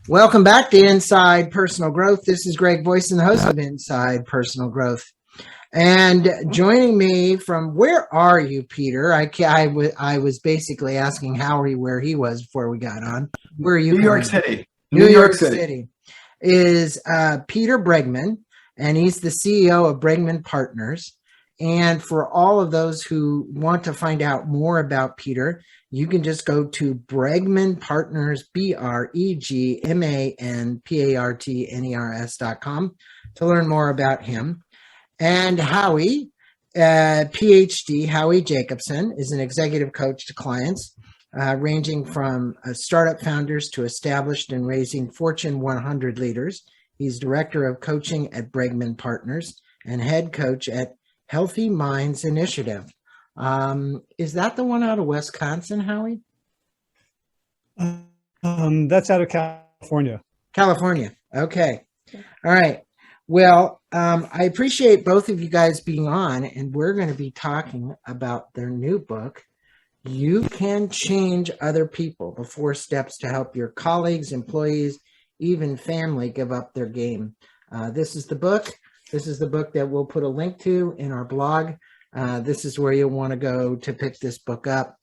Welcome back to Inside Personal Growth. This is Greg Voisen, the host of Inside Personal Growth. And joining me from, where are you, Peter? I was basically asking Howie where he was before we got on. Where are you? New York City. New York City is Peter Bregman, and he's the CEO of Bregman Partners. And for all of those who want to find out more about Peter, you can just go to Bregman Partners, BregmanPartners.com to learn more about him. And Howie, PhD, Howie Jacobson, is an executive coach to clients, ranging from startup founders to established and raising Fortune 100 leaders. He's director of coaching at Bregman Partners and head coach at Healthy Minds Initiative. Is that the one out of Wisconsin, Howie? That's out of California. California. Okay. All right. Well, I appreciate both of you guys being on, and we're going to be talking about their new book, You Can Change Other People, the 4 Steps to Help Your Colleagues, Employees, even family give up their game. This is the book. This is the book that we'll put a link to in our blog. This is where you'll want to go to pick this book up.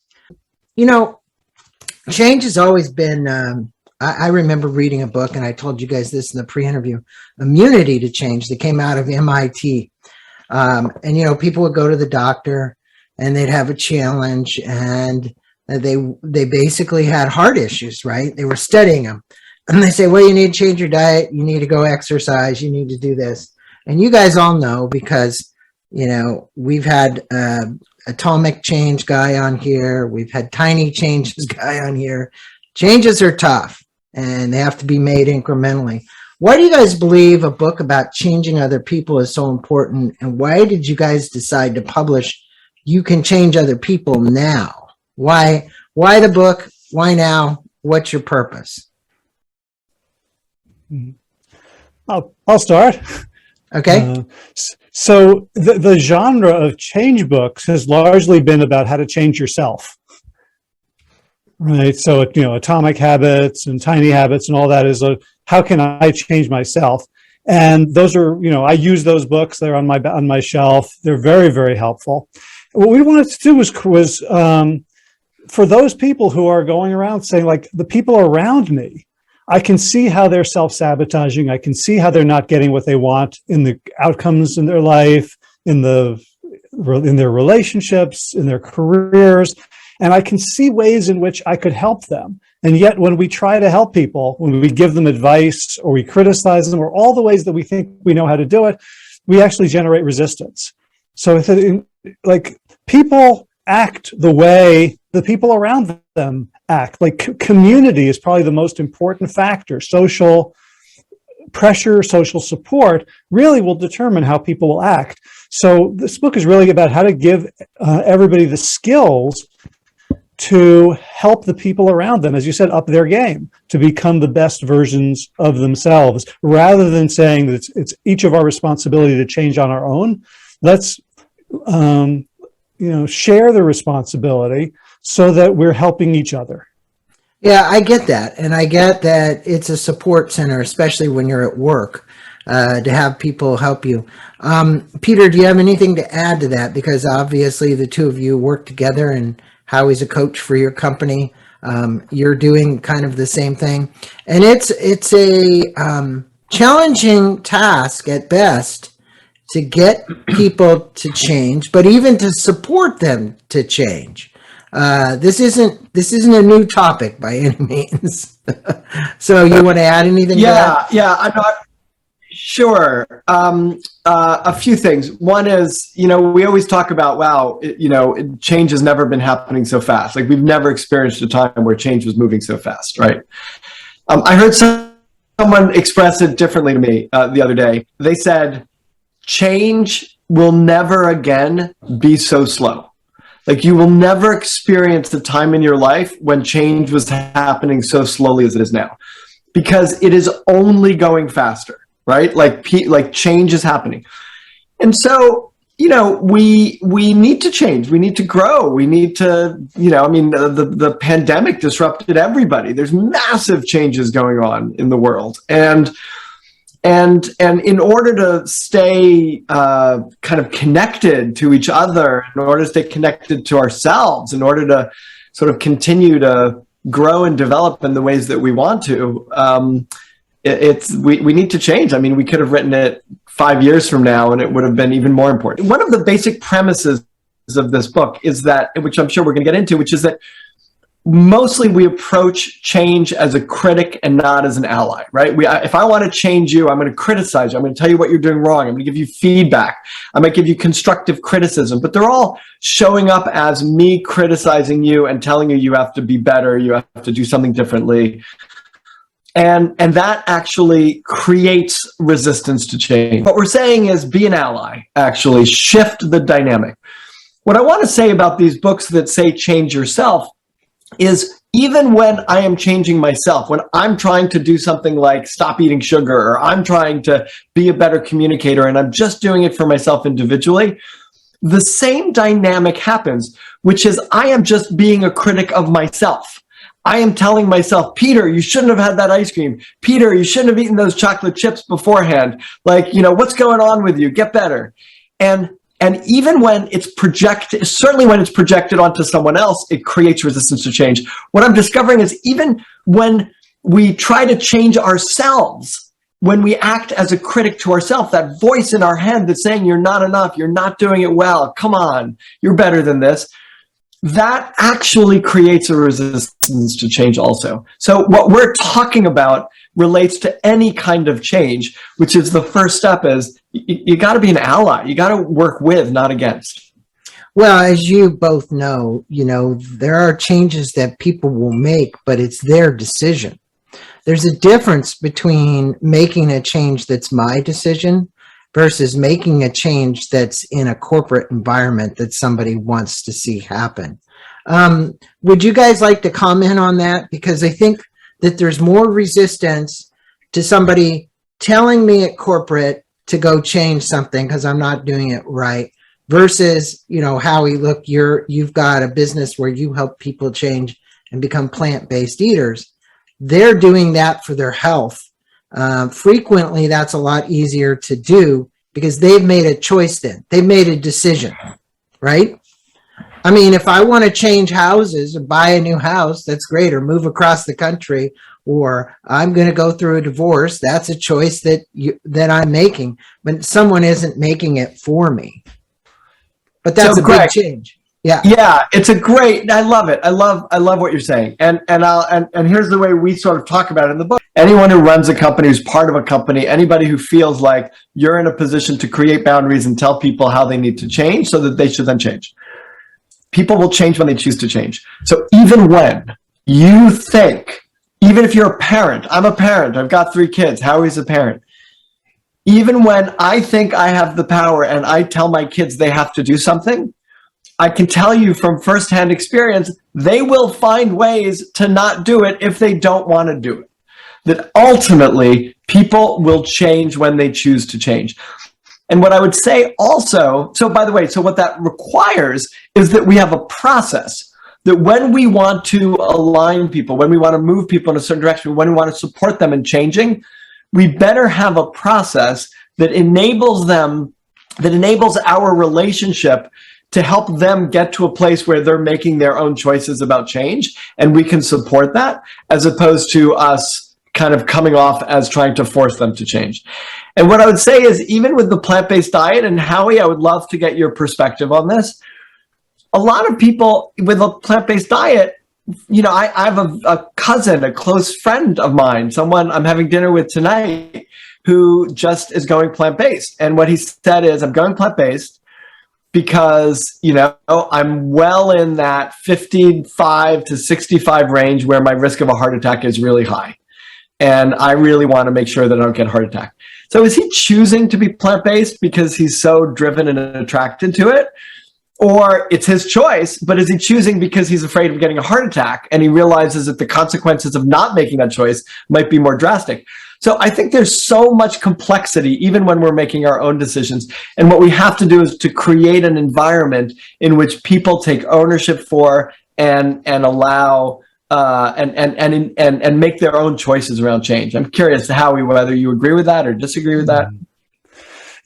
You know, change has always been, I remember reading a book, and I told you guys this in the pre-interview, Immunity to Change, that came out of MIT. And, you know, people would go to the doctor and they'd have a challenge, and they basically had heart issues, right? They were studying them. And they say, well, you need to change your diet. You need to go exercise. You need to do this. And you guys all know, because you know, we've had atomic change guy on here. We've had tiny changes guy on here. Changes are tough, and they have to be made incrementally. Why do you guys believe a book about changing other people is so important? And why did you guys decide to publish You Can Change Other People now? Why the book? Why now? What's your purpose? I'll start. Okay. So the genre of change books has largely been about how to change yourself, right? So, you know, Atomic Habits and Tiny Habits and all that is how can I change myself? And those are, you know, I use those books. They're on my shelf. They're very, very helpful. What we wanted to do was for those people who are going around saying, like, the people around me, I can see how they're self-sabotaging. I can see how they're not getting what they want in the outcomes in their life, in their relationships, in their careers. And I can see ways in which I could help them. And yet when we try to help people, when we give them advice or we criticize them or all the ways that we think we know how to do it, we actually generate resistance. So like, people act the way the people around them act. Like, community is probably the most important factor. Social pressure, social support really will determine how people will act. So this book is really about how to give everybody the skills to help the people around them, as you said, up their game, to become the best versions of themselves, rather than saying that it's each of our responsibility to change on our own. Let's share the responsibility so that we're helping each other. Yeah, I get that. And I get that it's a support center, especially when you're at work, to have people help you. Peter, do you have anything to add to that? Because obviously the two of you work together, and Howie's a coach for your company. You're doing kind of the same thing. And it's a challenging task at best to get people to change, but even to support them to change. This isn't a new topic by any means. So you want to add anything to that? Yeah, I'm not sure. A few things. One is, we always talk about, wow, change has never been happening so fast. Like, we've never experienced a time where change was moving so fast, right? I heard someone express it differently to me the other day. They said, change will never again be so slow. Like, you will never experience a time in your life when change was happening so slowly as it is now, because it is only going faster, right? Like change is happening. And so we need to change. We need to grow. We need to, the pandemic disrupted everybody. There's massive changes going on in the world. And in order to stay kind of connected to each other, in order to stay connected to ourselves, in order to sort of continue to grow and develop in the ways that we want to, we need to change. I mean, we could have written it 5 years from now and it would have been even more important. One of the basic premises of this book is that, which I'm sure we're going to get into, which is that mostly we approach change as a critic and not as an ally, right? If I want to change you, I'm going to criticize you. I'm going to tell you what you're doing wrong. I'm going to give you feedback. I might give you constructive criticism, but they're all showing up as me criticizing you and telling you you have to be better, you have to do something differently. And that actually creates resistance to change. What we're saying is be an ally, actually shift the dynamic. What I want to say about these books that say change yourself is even when I am changing myself, when I'm trying to do something like stop eating sugar, or I'm trying to be a better communicator and I'm just doing it for myself individually, the same dynamic happens, which is I am just being a critic of myself. I am telling myself, Peter, you shouldn't have had that ice cream. Peter, you shouldn't have eaten those chocolate chips beforehand. Like, what's going on with you? Get better. And even when it's projected, certainly when it's projected onto someone else, it creates resistance to change. What I'm discovering is even when we try to change ourselves, when we act as a critic to ourselves, that voice in our head that's saying, you're not enough, you're not doing it well, come on, you're better than this, that actually creates a resistance to change also. So what we're talking about relates to any kind of change, which is the first step is you got to be an ally. You got to work with, not against. Well, as you both know, there are changes that people will make, but it's their decision. There's a difference between making a change that's my decision versus making a change that's in a corporate environment that somebody wants to see happen. Would you guys like to comment on that? Because I think that there's more resistance to somebody telling me at corporate to go change something because I'm not doing it right versus, Howie, look, you've got a business where you help people change and become plant-based eaters. They're doing that for their health. Frequently, that's a lot easier to do because they've made a choice then. They've made a decision, right? I mean, if I want to change houses or buy a new house, that's great, or move across the country, or I'm going to go through a divorce, that's a choice that I'm making, but someone isn't making it for me. But that's a big change. Yeah. Yeah, it's a great, I love it. I love what you're saying. And here's the way we sort of talk about it in the book. Anyone who runs a company, who's part of a company, anybody who feels like you're in a position to create boundaries and tell people how they need to change so that they should then change. People will change when they choose to change. So even when you think, even if you're a parent, I'm a parent, I've got 3 kids, Howie's a parent. Even when I think I have the power and I tell my kids they have to do something, I can tell you from firsthand experience, they will find ways to not do it if they don't want to do it. That ultimately, people will change when they choose to change. And what I would say also, so by the way, so what that requires is that we have a process that when we want to align people, when we want to move people in a certain direction, when we want to support them in changing, we better have a process that enables them, that enables our relationship to help them get to a place where they're making their own choices about change, and we can support that as opposed to us kind of coming off as trying to force them to change. And what I would say is, even with the plant-based diet, and Howie, I would love to get your perspective on this. A lot of people with a plant-based diet, I have a cousin, a close friend of mine, someone I'm having dinner with tonight, who just is going plant-based. And what he said is, I'm going plant-based because, I'm well in that 55 to 65 range where my risk of a heart attack is really high. And I really want to make sure that I don't get a heart attack. So is he choosing to be plant-based because he's so driven and attracted to it? Or it's his choice, but is he choosing because he's afraid of getting a heart attack and he realizes that the consequences of not making that choice might be more drastic? So I think there's so much complexity, even when we're making our own decisions. And what we have to do is to create an environment in which people take ownership for and allow and make their own choices around change. I'm curious, Howie, whether you agree with that or disagree with that.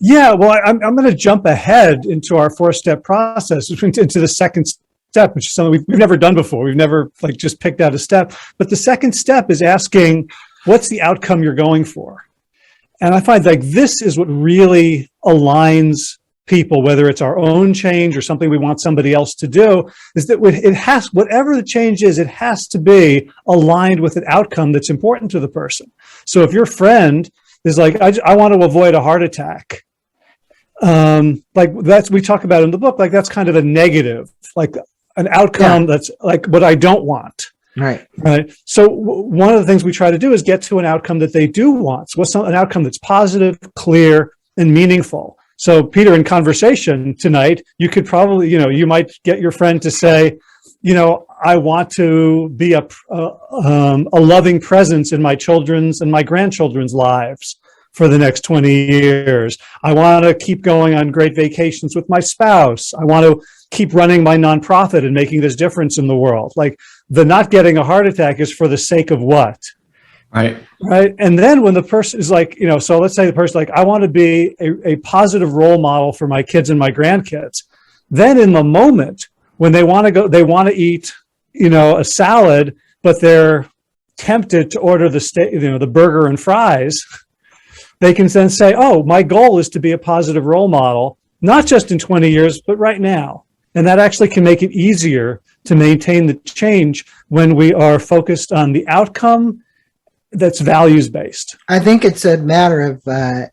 Yeah, well, I'm going to jump ahead into our 4-step process, into the second step, which is something we've never done before. We've never just picked out a step. But the second step is asking, what's the outcome you're going for? And I find this is what really aligns people, whether it's our own change or something we want somebody else to do, is that it has, whatever the change is, it has to be aligned with an outcome that's important to the person. So if your friend is I want to avoid a heart attack, that's, we talk about in the book, that's kind of a negative, an outcome that's what I don't want. Right. So one of the things we try to do is get to an outcome that they do want. So what's an outcome that's positive, clear, and meaningful? So Peter, in conversation tonight, you could probably, you might get your friend to say, I want to be a loving presence in my children's and my grandchildren's lives for the next 20 years. I want to keep going on great vacations with my spouse. I want to keep running my nonprofit and making this difference in the world. The not getting a heart attack is for the sake of what? Right. And then when the person is so let's say the person I want to be a positive role model for my kids and my grandkids. Then in the moment when they want to eat, a salad, but they're tempted to order the burger and fries, they can then say, oh, my goal is to be a positive role model, not just in 20 years, but right now. And that actually can make it easier to maintain the change when we are focused on the outcome that's values-based. I think it's a matter of,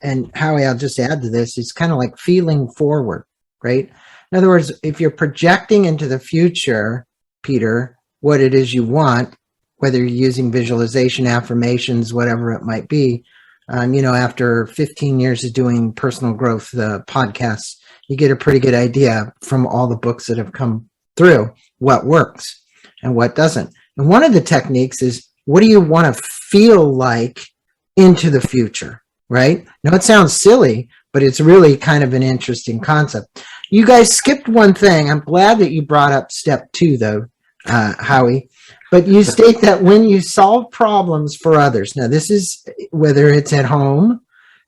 and Howie, I'll just add to this, it's kind of like feeling forward, right? In other words, if you're projecting into the future, Peter, what it is you want, whether you're using visualization, affirmations, whatever it might be, after 15 years of doing personal growth podcasts, you get a pretty good idea from all the books that have come through what works and what doesn't. And one of the techniques is, what do you want to feel like into the future, right? Now, it sounds silly, but it's really kind of an interesting concept. You guys skipped one thing. I'm glad that you brought up step 2, though, Howie. But you state that when you solve problems for others, now this is whether it's at home,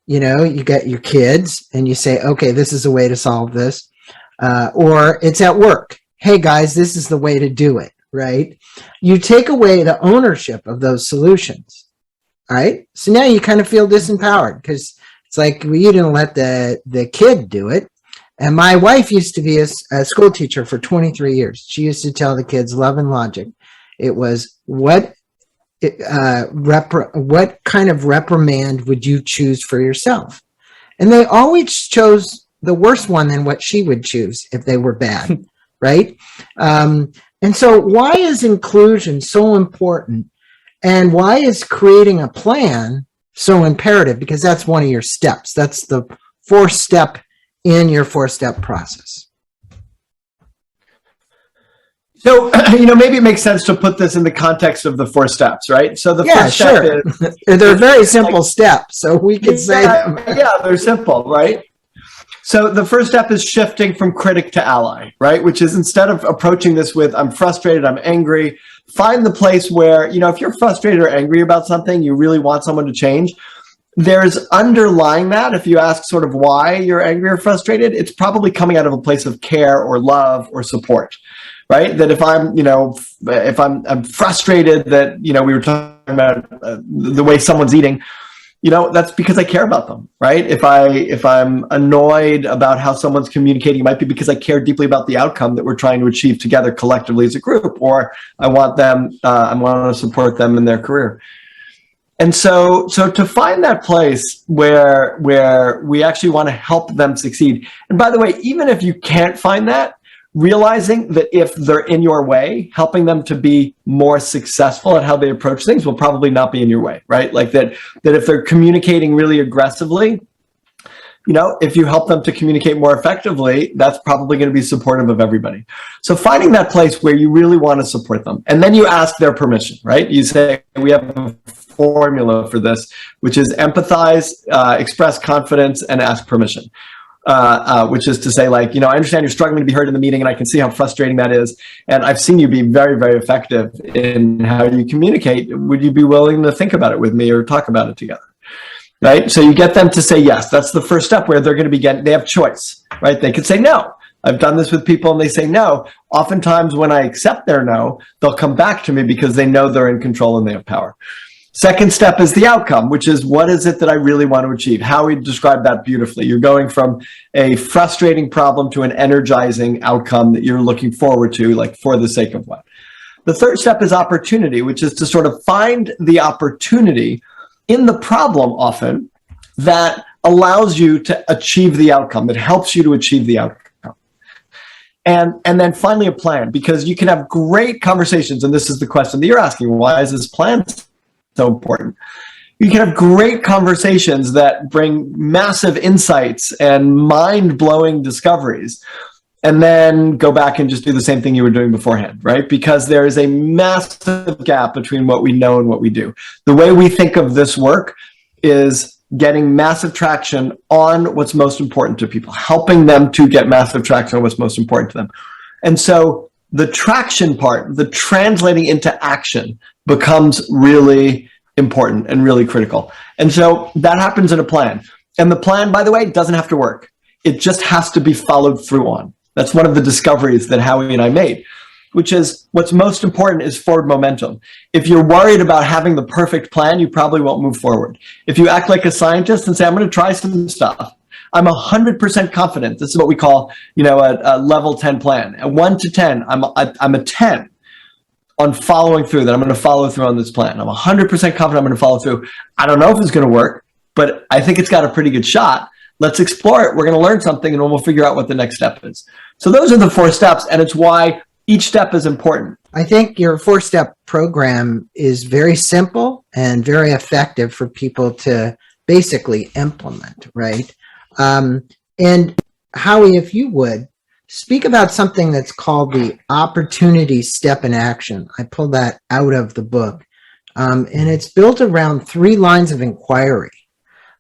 you got your kids and you say, okay, this is a way to solve this, or it's at work. Hey, guys, this is the way to do it. Right? You take away the ownership of those solutions. All right. So now you kind of feel disempowered because it's well, you didn't let the kid do it. And my wife used to be a school teacher for 23 years. She used to tell the kids love and logic. It was what kind of reprimand would you choose for yourself? And they always chose the worst one than what she would choose if they were bad. Right? And so why is inclusion so important? And why is creating a plan so imperative? Because that's one of your steps. That's the 4th step in your 4-step process. So, maybe it makes sense to put this in the context of the 4 steps, right? So the first step is... They're very simple steps, so we could say them. Yeah, they're simple, right? So the first step is shifting from critic to ally, right? Which is, instead of approaching this with, I'm frustrated, I'm angry, find the place where, if you're frustrated or angry about something, you really want someone to change. There's underlying that, if you ask sort of why you're angry or frustrated, it's probably coming out of a place of care or love or support, right? That if I'm frustrated that, we were talking about the way someone's eating, that's because I care about them, right? If I'm annoyed about how someone's communicating, it might be because I care deeply about the outcome that we're trying to achieve together collectively as a group, or I want to support them in their career. And so to find that place where we actually want to help them succeed. And by the way, even if you can't find that, realizing that if they're in your way, helping them to be more successful at how they approach things will probably not be in your way, right? That if they're communicating really aggressively, if you help them to communicate more effectively, that's probably going to be supportive of everybody. So finding that place where you really want to support them, and then you ask their permission, right? You say, we have a formula for this, which is empathize, express confidence, and ask permission. Which is to say, like, I understand you're struggling to be heard in the meeting, and I can see how frustrating that is. And I've seen you be very, very effective in how you communicate. Would you be willing to think about it with me or talk about it together? Right? So you get them to say yes. That's the first step, where they're going to they have choice, right? They could say no. I've done this with people and they say no. Oftentimes when I accept their no, they'll come back to me because they know they're in control and they have power. Second step is the outcome, which is, what is it that I really want to achieve? Howie described that beautifully. You're going from a frustrating problem to an energizing outcome that you're looking forward to, like for the sake of what. The third step is opportunity, which is to sort of find the opportunity in the problem often that allows you to achieve the outcome, that helps you to achieve the outcome. And then finally a plan, because you can have great conversations, and this is the question that you're asking, why is this plan so important? You can have great conversations that bring massive insights and mind-blowing discoveries, and then go back and just do the same thing you were doing beforehand, right? Because there is a massive gap between what we know and what we do. The way we think of this work is getting massive traction on what's most important to people, helping them to get massive traction on what's most important to them. And so the traction part, the translating into action, becomes really important and really critical. And so that happens in a plan. And the plan, by the way, doesn't have to work. It just has to be followed through on. That's one of the discoveries that Howie and I made, which is, what's most important is forward momentum. If you're worried about having the perfect plan, you probably won't move forward. If you act like a scientist and say, I'm going to try some stuff, I'm 100% confident. This is what we call, a level 10 plan. At 1 to 10, I'm a 10 on following through, that I'm going to follow through on this plan. I'm 100% confident I'm going to follow through. I don't know if it's going to work, but I think it's got a pretty good shot. Let's explore it. We're going to learn something, and then we'll figure out what the next step is. So those are the 4 steps, and it's why each step is important. I think your 4-step program is very simple and very effective for people to basically implement, right? And Howie, if you would, speak about something that's called the opportunity step in action. I pulled that out of the book. And it's built around 3 lines of inquiry.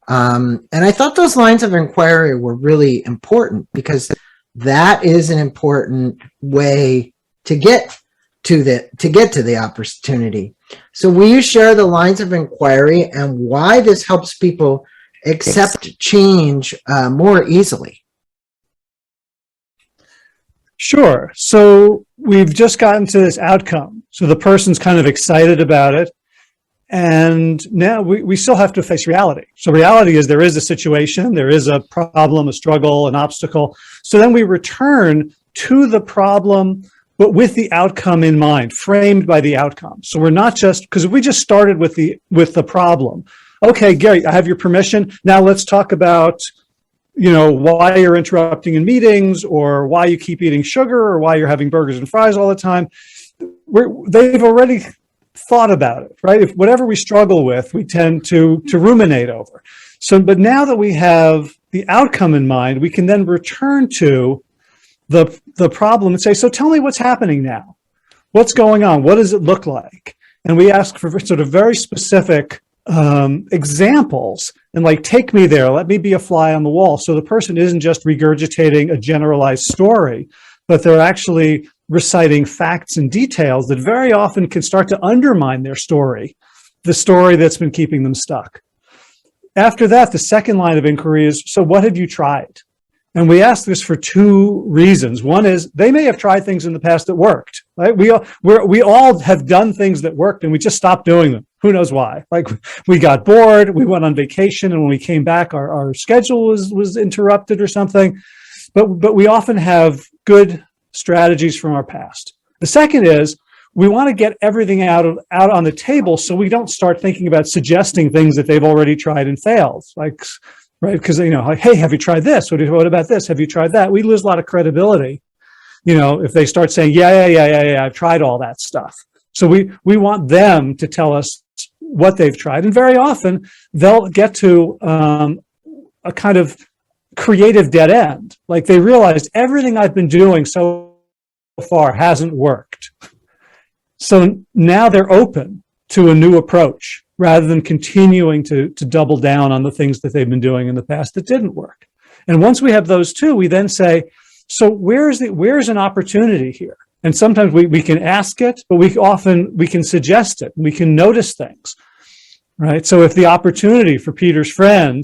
And I thought those lines of inquiry were really important, because that is an important way to get to the opportunity. So will you share the lines of inquiry and why this helps people accept change more easily? Sure. So we've just gotten to this outcome. So the person's kind of excited about it. And now we still have to face reality. So reality is, there is a situation, there is a problem, a struggle, an obstacle. So then we return to the problem, but with the outcome in mind, framed by the outcome. So we're not just, because if we just started with the problem, okay, Gary, I have your permission. Now let's talk about, why you're interrupting in meetings, or why you keep eating sugar, or why you're having burgers and fries all the time. They've already thought about it, right? If whatever we struggle with, we tend to ruminate over. So, but now that we have the outcome in mind, we can then return to the problem and say, so tell me what's happening now. What's going on? What does it look like? And we ask for sort of very specific examples, and like, take me there, let me be a fly on the wall. So the person isn't just regurgitating a generalized story, but they're actually reciting facts and details that very often can start to undermine their story, the story that's been keeping them stuck. After that, the second line of inquiry is, so what have you tried? And we ask this for 2 reasons. One is, they may have tried things in the past that worked, right? We all have done things that worked, and we just stopped doing them. Who knows why? Like, we got bored, we went on vacation, and when we came back, our schedule was interrupted or something. But we often have good strategies from our past. The second is, we want to get everything out on the table, so we don't start thinking about suggesting things that they've already tried and failed. Like, right? Because, like, hey, have you tried this? What about this? Have you tried that? We lose a lot of credibility, if they start saying, yeah, I've tried all that stuff. So we want them to tell us what they've tried. And very often they'll get to a kind of creative dead end. Like, they realized everything I've been doing so far hasn't worked. So now they're open to a new approach. rather than continuing to double down on the things that they've been doing in the past that didn't work. And once we have those two, we then say, so where's an opportunity here? And sometimes we can ask it, but we can suggest it. We can notice things, right? So if the opportunity for Peter's friend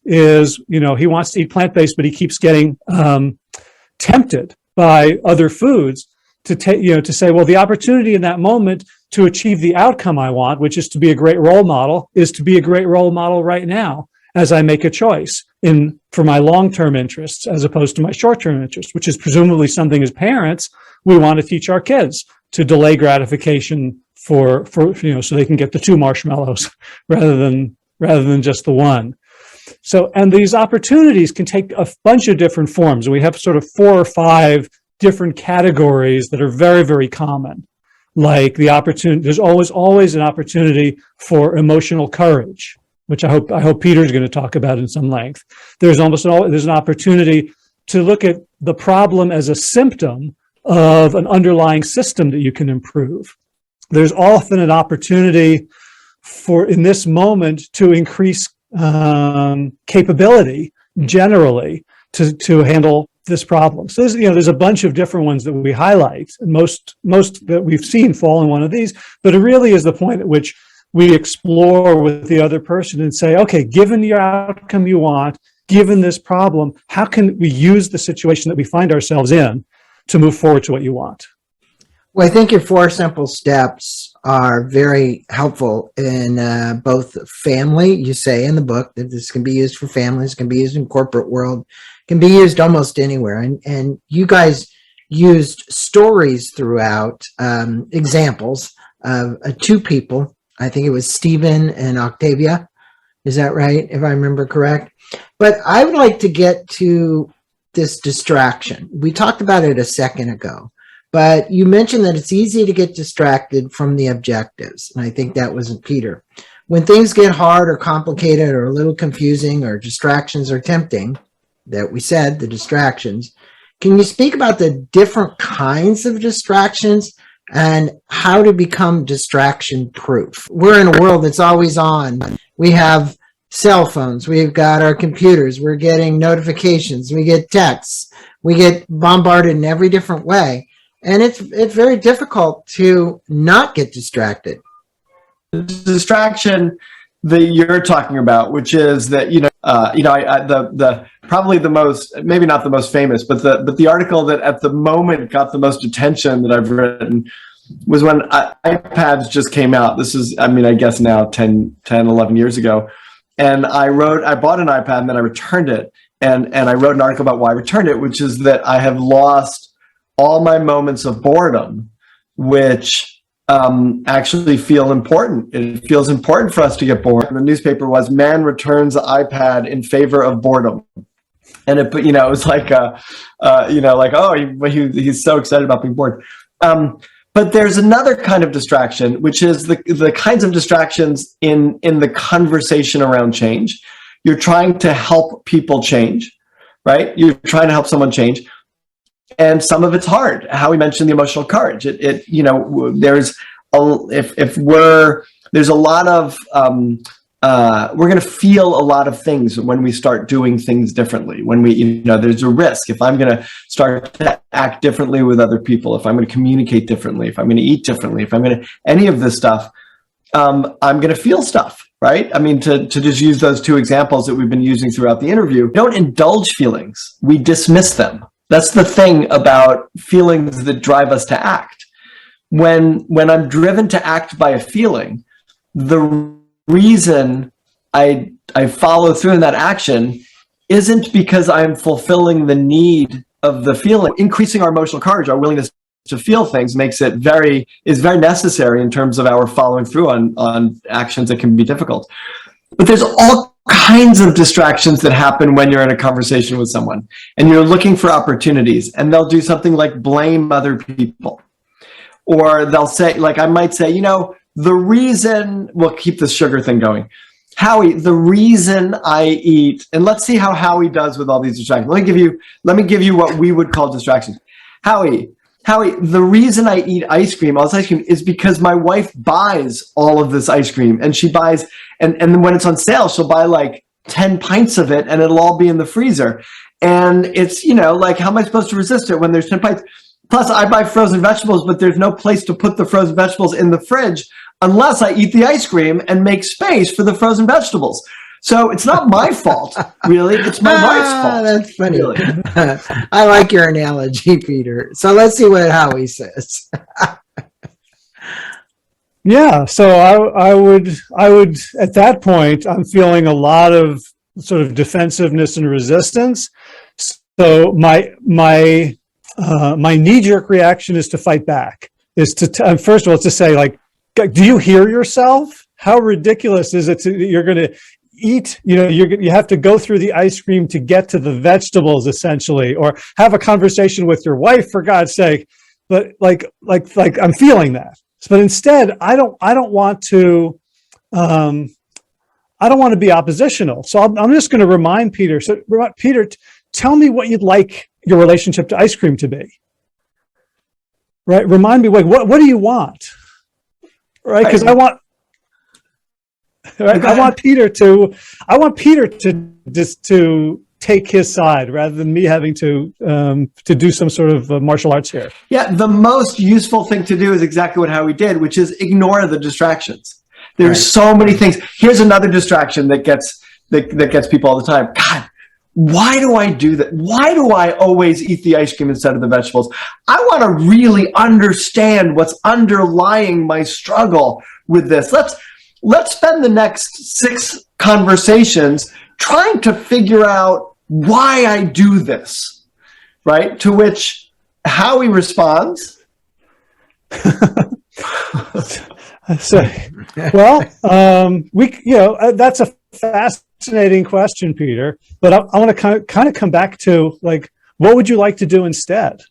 is, he wants to eat plant-based, but he keeps getting tempted by other foods, to say, well, the opportunity in that moment to achieve the outcome I want, which is to be a great role model, is to be a great role model right now as I make a choice for my long-term interests as opposed to my short-term interests, which is presumably something as parents we want to teach our kids, to delay gratification for so they can get the 2 marshmallows rather than just the one. So, and these opportunities can take a bunch of different forms. We have sort of 4 or 5 different categories that are very, very common. Like the opportunity, there's always an opportunity for emotional courage, which I hope Peter's going to talk about in some length. There's an opportunity to look at the problem as a symptom of an underlying system that you can improve. There's often an opportunity in this moment to increase capability generally to handle this problem. So there's a bunch of different ones that we highlight, and most that we've seen fall in one of these, but it really is the point at which we explore with the other person and say, okay, given the outcome you want, given this problem, how can we use the situation that we find ourselves in to move forward to what you want? Well, I think your 4 simple steps are very helpful in both family. You say in the book that this can be used for families, can be used in corporate world, can be used almost anywhere. And you guys used stories throughout, examples of 2 people. I think it was Stephen and Octavia. Is that right, if I remember correct? But I would like to get to this distraction. We talked about it a second ago. But you mentioned that it's easy to get distracted from the objectives. And I think that was Peter. When things get hard or complicated or a little confusing or distractions are tempting, that we said, the distractions, can you speak about the different kinds of distractions and how to become distraction proof? We're in a world that's always on. We have cell phones. We've got our computers. We're getting notifications. We get texts. We get bombarded in every different way. And it's very difficult to not get distracted. The distraction that you're talking about, which is that probably the most, maybe not the most famous, but the article that at the moment got the most attention that I've written was when iPads just came out. This is, I guess now 10, 11 years ago. And I bought an iPad and then I returned it. And I wrote an article about why I returned it, which is that I have lost all my moments of boredom, which actually feel important. It feels important for us to get bored. The newspaper was, man returns the iPad in favor of boredom. And it was like, he's so excited about being bored. But there's another kind of distraction, which is the kinds of distractions in the conversation around change. You're trying to help people change, right? You're trying to help someone change. And some of it's hard. Howie mentioned the emotional courage. There's a lot of, we're going to feel a lot of things when we start doing things differently. When there's a risk. If I'm going to start to act differently with other people, if I'm going to communicate differently, if I'm going to eat differently, if I'm going to, any of this stuff, I'm going to feel stuff, right? To just use those 2 examples that we've been using throughout the interview, we don't indulge feelings. We dismiss them. That's the thing about feelings that drive us to act. When I'm driven to act by a feeling, the reason I follow through in that action isn't because I'm fulfilling the need of the feeling. Increasing our emotional courage, our willingness to feel things, is very necessary in terms of our following through on actions that can be difficult. But there's all kinds of distractions that happen when you're in a conversation with someone and you're looking for opportunities, and they'll do something like blame other people. Or they'll say, like I might say, the reason, we'll keep this sugar thing going. Howie, the reason I eat, and let's see how Howie does with all these distractions. Let me give you what we would call distractions. Howie, Howie, the reason I eat ice cream, all this ice cream, is because my wife buys all of this ice cream, and she buys, and then when it's on sale, she'll buy like 10 pints of it, and it'll all be in the freezer. And it's, like, how am I supposed to resist it when there's 10 pints? Plus, I buy frozen vegetables, but there's no place to put the frozen vegetables in the fridge unless I eat the ice cream and make space for the frozen vegetables. So it's not my fault, really. It's my wife's fault. That's funny. Really. I like your analogy, Peter. So let's see what Howie says. Yeah, so I would at that point, I'm feeling a lot of sort of defensiveness and resistance. So my knee-jerk reaction is to fight back. Is to first of all to say, like, do you hear yourself? How ridiculous is it that you're going to eat? You have to go through the ice cream to get to the vegetables, essentially, or have a conversation with your wife, for God's sake. But like I'm feeling that. But instead, I don't want to be oppositional. So I'm just going to remind Peter. So Peter, tell me what you'd like your relationship to ice cream to be. Right? Remind me, like, what do you want? Right? Because I want Peter to just to take his side rather than me having to do some sort of martial arts here. Yeah, the most useful thing to do is exactly what Howie did, which is ignore the distractions. There's so many things. Here's another distraction that gets people all the time. God, why do I do that? Why do I always eat the ice cream instead of the vegetables? I want to really understand what's underlying my struggle with this. Let's spend the next 6 conversations trying to figure out why I do this, right? To which Howie responds. That's a fascinating question, Peter, but I want to kind of come back to, like, what would you like to do instead?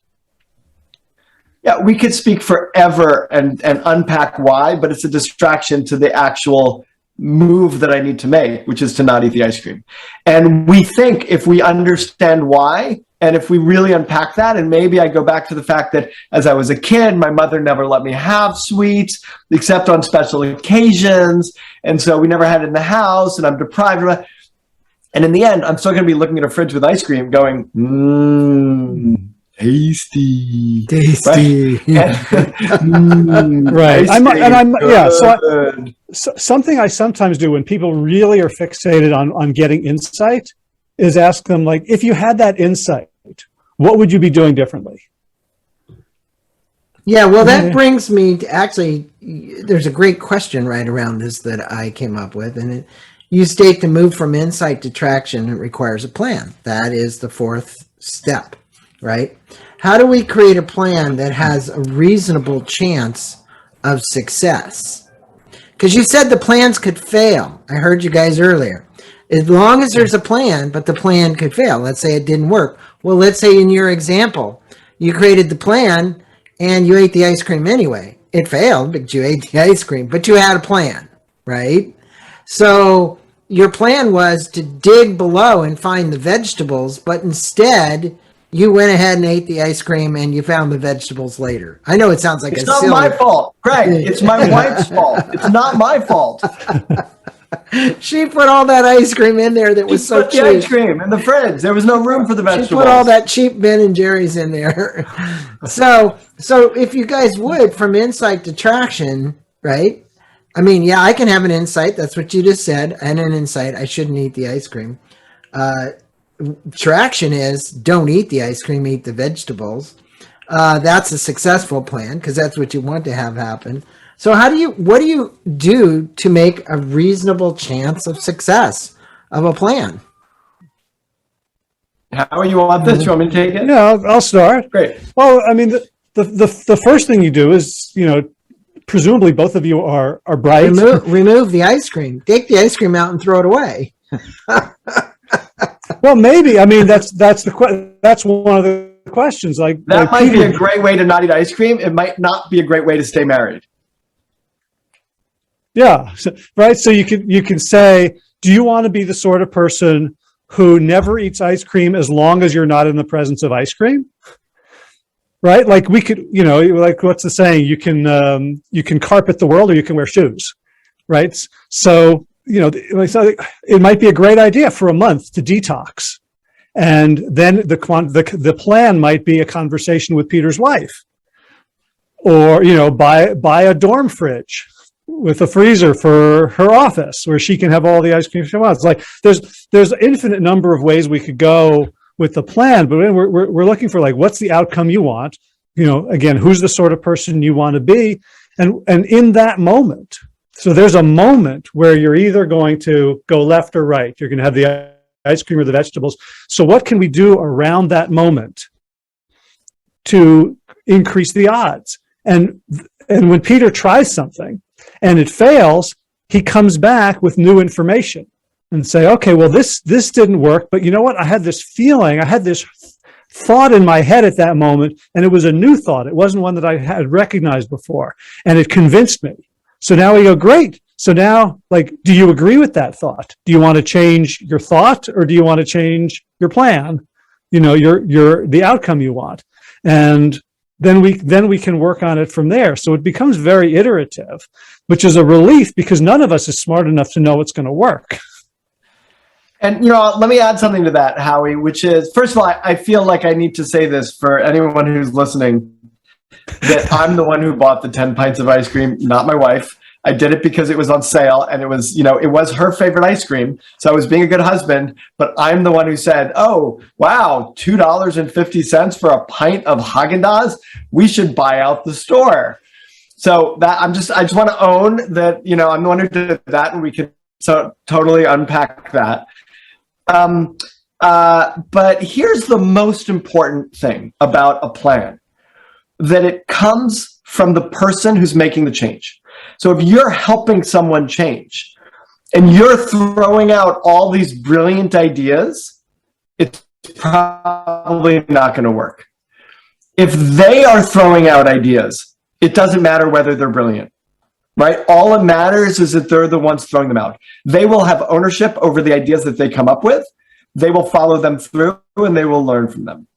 Yeah, we could speak forever and unpack why, but it's a distraction to the actual move that I need to make, which is to not eat the ice cream. And we think if we understand why, and if we really unpack that, and maybe I go back to the fact that as I was a kid, my mother never let me have sweets except on special occasions. And so we never had it in the house, and I'm deprived of it. And in the end, I'm still going to be looking at a fridge with ice cream going, tasty. Tasty. Right. So something I sometimes do when people really are fixated on getting insight is ask them, like, if you had that insight, what would you be doing differently? Yeah, well, that brings me to, actually, there's a great question right around this that I came up with, and you state to move from insight to traction, it requires a plan. That is the 4th step, right? How do we create a plan that has a reasonable chance of success? Because you said the plans could fail. I heard you guys earlier. As long as there's a plan, but the plan could fail. Let's say it didn't work. Well, let's say in your example, you created the plan and you ate the ice cream anyway. It failed because you ate the ice cream, but you had a plan, right? So your plan was to dig below and find the vegetables, but instead you went ahead and ate the ice cream and you found the vegetables later. I know it sounds like it's not my fault, Craig. It's my wife's fault. It's not my fault. She put all that ice cream in there that was so cheap. The ice cream in the fridge. There was no room for the vegetables. She put all that cheap Ben and Jerry's in there. So if you guys would, from insight to traction, right? I mean, yeah, I can have an insight. That's what you just said. And an insight, I shouldn't eat the ice cream. Traction is don't eat the ice cream, eat the vegetables. That's a successful plan because that's what you want to have happen. So what do you do to make a reasonable chance of success of a plan? How you want this? You want me to take it? Yeah, I'll start. Great. Well, I mean, the first thing you do is, presumably both of you are bright. Remove the ice cream. Take the ice cream out and throw it away. Well, maybe. I mean, that's one of the questions. Like that might be a great way to not eat ice cream. It might not be a great way to stay married. Yeah, right. So you can say, do you want to be the sort of person who never eats ice cream as long as you're not in the presence of ice cream? right? Like we could, like what's the saying? You can carpet the world or you can wear shoes, right? So, so it might be a great idea for a month to detox. And then the plan might be a conversation with Peter's wife, or, buy a dorm fridge with a freezer for her office where she can have all the ice cream she wants. Like there's an infinite number of ways we could go with the plan, but we're looking for like, what's the outcome you want? Again, who's the sort of person you want to be? And in that moment, so there's a moment where you're either going to go left or right. You're going to have the ice cream or the vegetables. So what can we do around that moment to increase the odds? And when Peter tries something and it fails, he comes back with new information and say, okay, well, this didn't work, but you know what? I had this feeling, I had this thought in my head at that moment, and it was a new thought. It wasn't one that I had recognized before, and it convinced me. So now we go, great. So now, like, do you agree with that thought? Do you want to change your thought, or do you want to change your plan? The outcome you want. And then we can work on it from there. So it becomes very iterative, which is a relief because none of us is smart enough to know it's going to work. And, let me add something to that, Howie, which is, first of all, I feel like I need to say this for anyone who's listening, that I'm the one who bought the 10 pints of ice cream, not my wife. I did it because it was on sale, and it was, it was her favorite ice cream. So I was being a good husband, but I'm the one who said, oh, wow, $2.50 for a pint of Haagen-Dazs. We should buy out the store. So that I just want to own that, I'm the one who did that, and we could totally unpack that. But here's the most important thing about a plan, that it comes from the person who's making the change. So if you're helping someone change and you're throwing out all these brilliant ideas, it's probably not going to work. If they are throwing out ideas, it doesn't matter whether they're brilliant, right? All it matters is that they're the ones throwing them out. They will have ownership over the ideas that they come up with. They will follow them through and they will learn from them.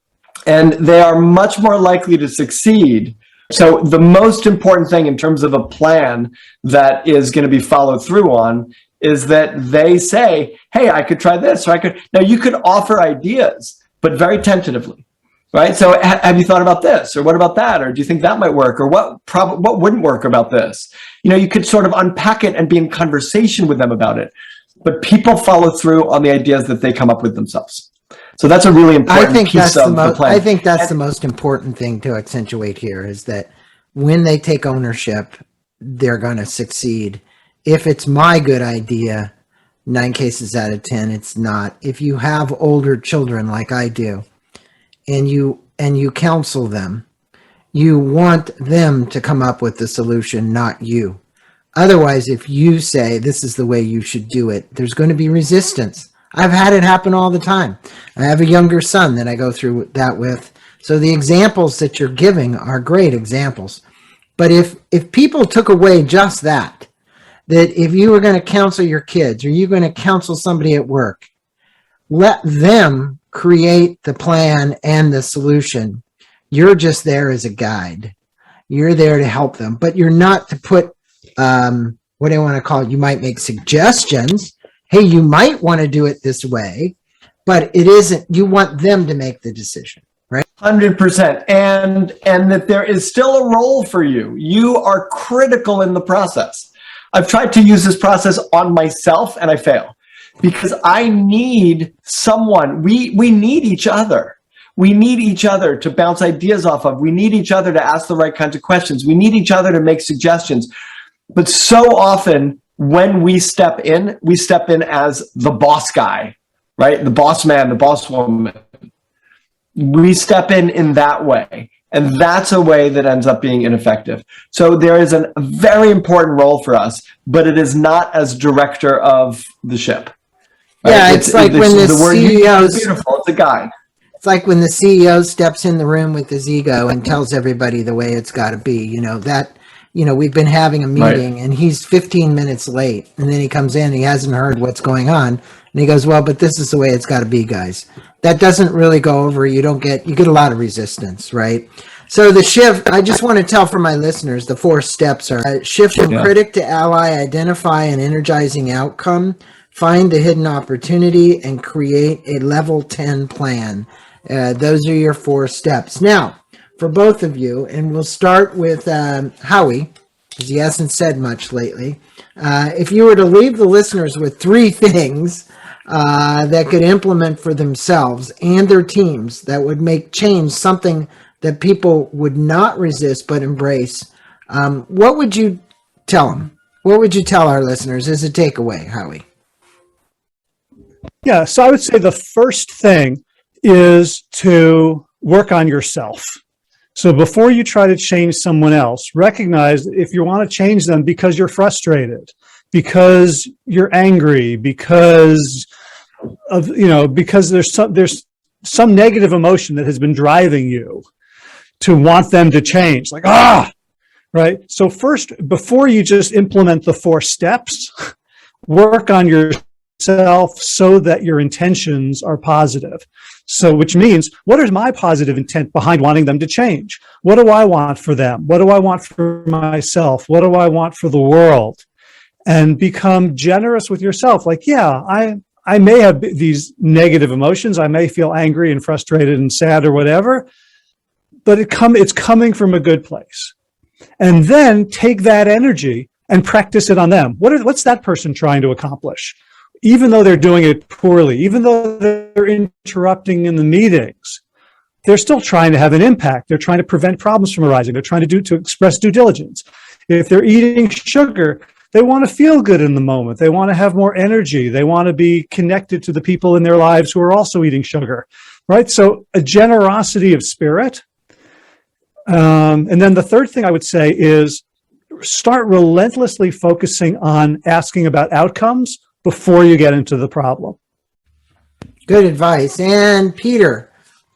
And they are much more likely to succeed. So the most important thing in terms of a plan that is going to be followed through on is that they say, hey, I could try this, or I could. Now you could offer ideas, but very tentatively, right? So have you thought about this, or what about that? Or do you think that might work? Or what wouldn't work about this? You could sort of unpack it and be in conversation with them about it. But people follow through on the ideas that they come up with themselves. So that's a really important piece of the plan. I think that's the most important thing to accentuate here, is that when they take ownership, they're going to succeed. If it's my good idea, 9 cases out of 10, it's not. If you have older children like I do, and you counsel them, you want them to come up with the solution, not you. Otherwise, if you say this is the way you should do it, there's going to be resistance. I've had it happen all the time. I have a younger son that I go through that with. So the examples that you're giving are great examples. But if people took away just that if you were going to counsel your kids, or you're going to counsel somebody at work, let them create the plan and the solution. You're just there as a guide. You're there to help them, but you're not to put, what do I want to call it? You might make suggestions. Hey, you might want to do it this way, but it isn't, you want them to make the decision, right? 100%. And that there is still a role for you. You are critical in the process. I've tried to use this process on myself and I fail because I need someone. We need each other. We need each other to bounce ideas off of. We need each other to ask the right kinds of questions. We need each other to make suggestions. But so often, when we step in as the boss guy, right? The boss man, the boss woman. We step in that way. And that's a way that ends up being ineffective. So there is a very important role for us, but it is not as director of the ship. Right? Yeah, it's like when the CEO is beautiful. It's a guide. It's like when the CEO steps in the room with his ego and tells everybody the way it's got to be. We've been having a meeting, right, and he's 15 minutes late, and then he comes in, he hasn't heard what's going on, and he goes, well, but this is the way it's got to be, guys. That doesn't really go over. You get a lot of resistance, right? So the shift, I just want to tell for my listeners, the 4 steps are shift from critic to ally, identify an energizing outcome, find the hidden opportunity, and create a level 10 plan. Those are your 4 steps. Now, for both of you, and we'll start with Howie, because he hasn't said much lately. If you were to leave the listeners with 3 things that could implement for themselves and their teams that would make change something that people would not resist but embrace, what would you tell them? What would you tell our listeners as a takeaway, Howie? Yeah, so I would say the first thing is to work on yourself. So before you try to change someone else, recognize if you want to change them because you're frustrated, because you're angry, because there's some negative emotion that has been driving you to want them to change, like, right? So first, before you just implement the 4 steps, work on yourself so that your intentions are positive. So, which means, what is my positive intent behind wanting them to change? What do I want for them? What do I want for myself? What do I want for the world? And become generous with yourself. Like, yeah, I may have these negative emotions. I may feel angry and frustrated and sad or whatever, but it's coming from a good place. And then take that energy and practice it on them. What's that person trying to accomplish? Even though they're doing it poorly, even though they're interrupting in the meetings, they're still trying to have an impact. They're trying to prevent problems from arising. They're trying to express due diligence. If they're eating sugar, they want to feel good in the moment. They want to have more energy. They want to be connected to the people in their lives who are also eating sugar, right? So a generosity of spirit. And then the third thing I would say is start relentlessly focusing on asking about outcomes before you get into the problem. Good advice. And Peter,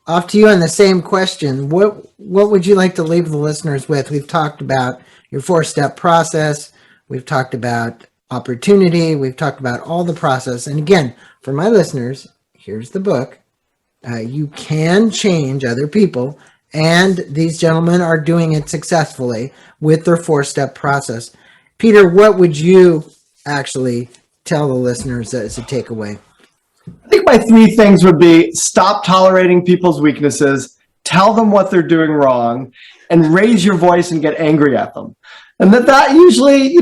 off to you on the same question. What would you like to leave the listeners with? We've talked about your 4-step process. We've talked about opportunity. We've talked about all the process. And again, for my listeners, here's the book. You can change other people. And these gentlemen are doing it successfully with their 4-step process. Peter, what would you actually tell the listeners as a takeaway? I think my 3 things would be stop tolerating people's weaknesses, tell them what they're doing wrong, and raise your voice and get angry at them. And that usually,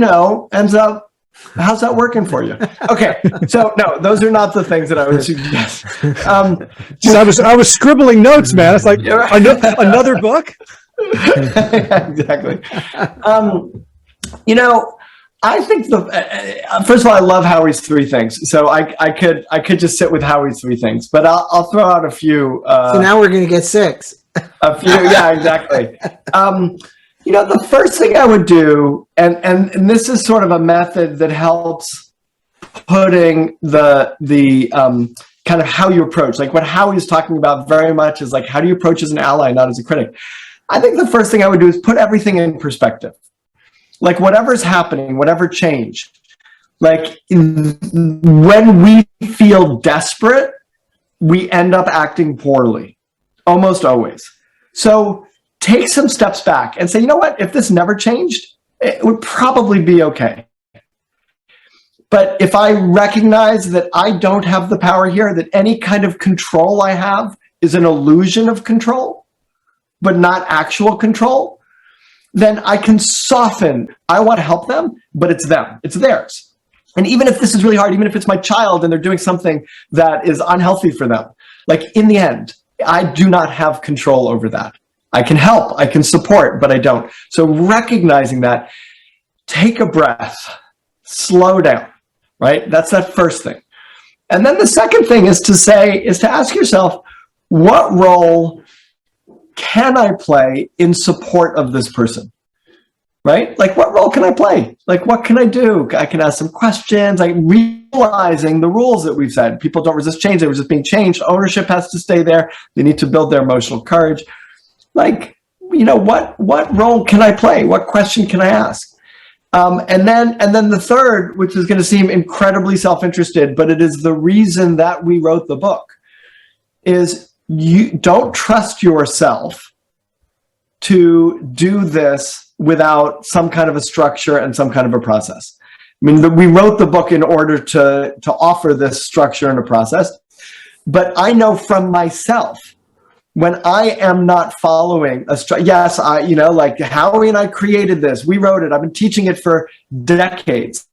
ends up, how's that working for you? Okay, so no, those are not the things that I would suggest. I was scribbling notes, man. It's like another book. Exactly. I think first of all, I love Howie's 3 things. So I could just sit with Howie's 3 things, but I'll throw out a few. So now we're going to get 6. A few, yeah, exactly. The first thing I would do, and this is sort of a method that helps putting the kind of how you approach, like what Howie's talking about very much is like, how do you approach as an ally, not as a critic? I think the first thing I would do is put everything in perspective. Like whatever's happening, whatever change, like when we feel desperate, we end up acting poorly, almost always. So take some steps back and say, you know what, if this never changed, it would probably be okay. But if I recognize that I don't have the power here, that any kind of control I have is an illusion of control, but not actual control, then I can soften. I want to help them, but it's them. It's theirs. And even if this is really hard, even if it's my child and they're doing something that is unhealthy for them, like in the end, I do not have control over that. I can help, I can support, but I don't. So recognizing that, take a breath, slow down, right? That's that first thing. And then the second thing is to ask yourself, what role can I play in support of this person, right? Like what role can I play? Like what can I do? I can ask some questions, like realizing the rules that we've said. People don't resist change, they resist being changed. Ownership has to stay there. They need to build their emotional courage. Like, what role can I play? What question can I ask? And then the third, which is going to seem incredibly self-interested, but it is the reason that we wrote the book, is you don't trust yourself to do this without some kind of a structure and some kind of a process. I mean, we wrote the book in order to offer this structure and a process, but I know from myself, when I am not following a structure, yes, like Howie and I created this, we wrote it, I've been teaching it for decades.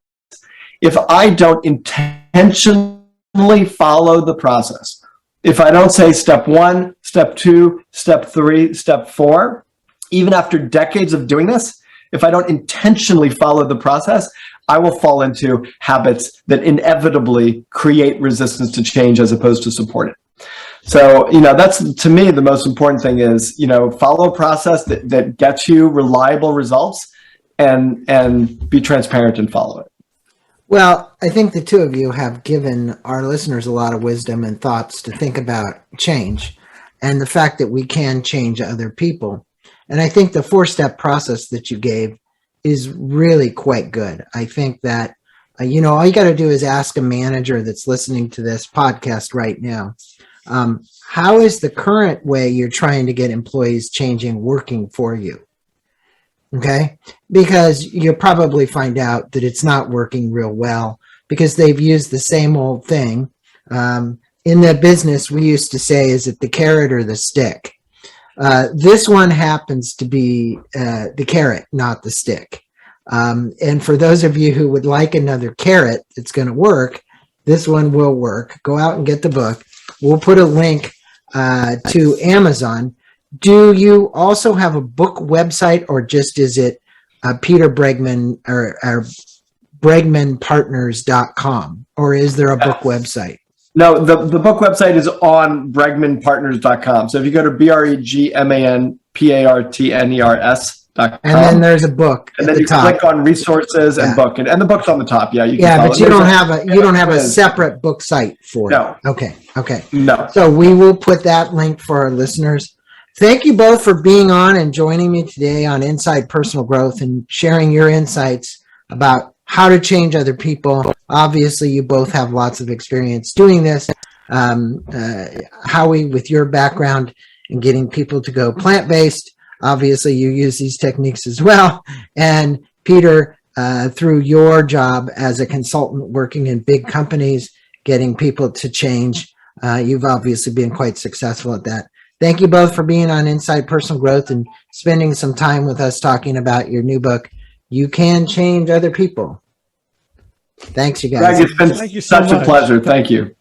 If I don't intentionally follow the process, if I don't say step 1, step 2, step 3, step 4, even after decades of doing this, if I don't intentionally follow the process, I will fall into habits that inevitably create resistance to change as opposed to support it. So, that's, to me, the most important thing is, follow a process that gets you reliable results and be transparent and follow it. Well, I think the two of you have given our listeners a lot of wisdom and thoughts to think about change and the fact that we can change other people. And I think the 4-step process that you gave is really quite good. I think that, all you got to do is ask a manager that's listening to this podcast right now, how is the current way you're trying to get employees changing working for you? Okay, because you'll probably find out that it's not working real well because they've used the same old thing. In the business, we used to say, is it the carrot or the stick? This one happens to be the carrot, not the stick. And for those of you who would like another carrot that's going to work, this one will work. Go out and get the book. We'll put a link to Amazon. Do you also have a book website, or just is it Peter Bregman or BregmanPartners.com, or is there a book website? No, the book website is on BregmanPartners.com. So if you go to BregmanPartners.com, and then there's a book, and then you click on resources and book, and the book's on the top. Yeah, you can but you don't have a separate book site for it. Okay. No. So we will put that link for our listeners. Thank you both for being on and joining me today on Inside Personal Growth and sharing your insights about how to change other people. Obviously, you both have lots of experience doing this. Howie, with your background in getting people to go plant-based, obviously you use these techniques as well. And Peter, through your job as a consultant working in big companies, getting people to change, you've obviously been quite successful at that. Thank you both for being on Inside Personal Growth and spending some time with us talking about your new book, You Can Change Other People. Thanks, you guys. Greg, it's been such a pleasure. Thank you.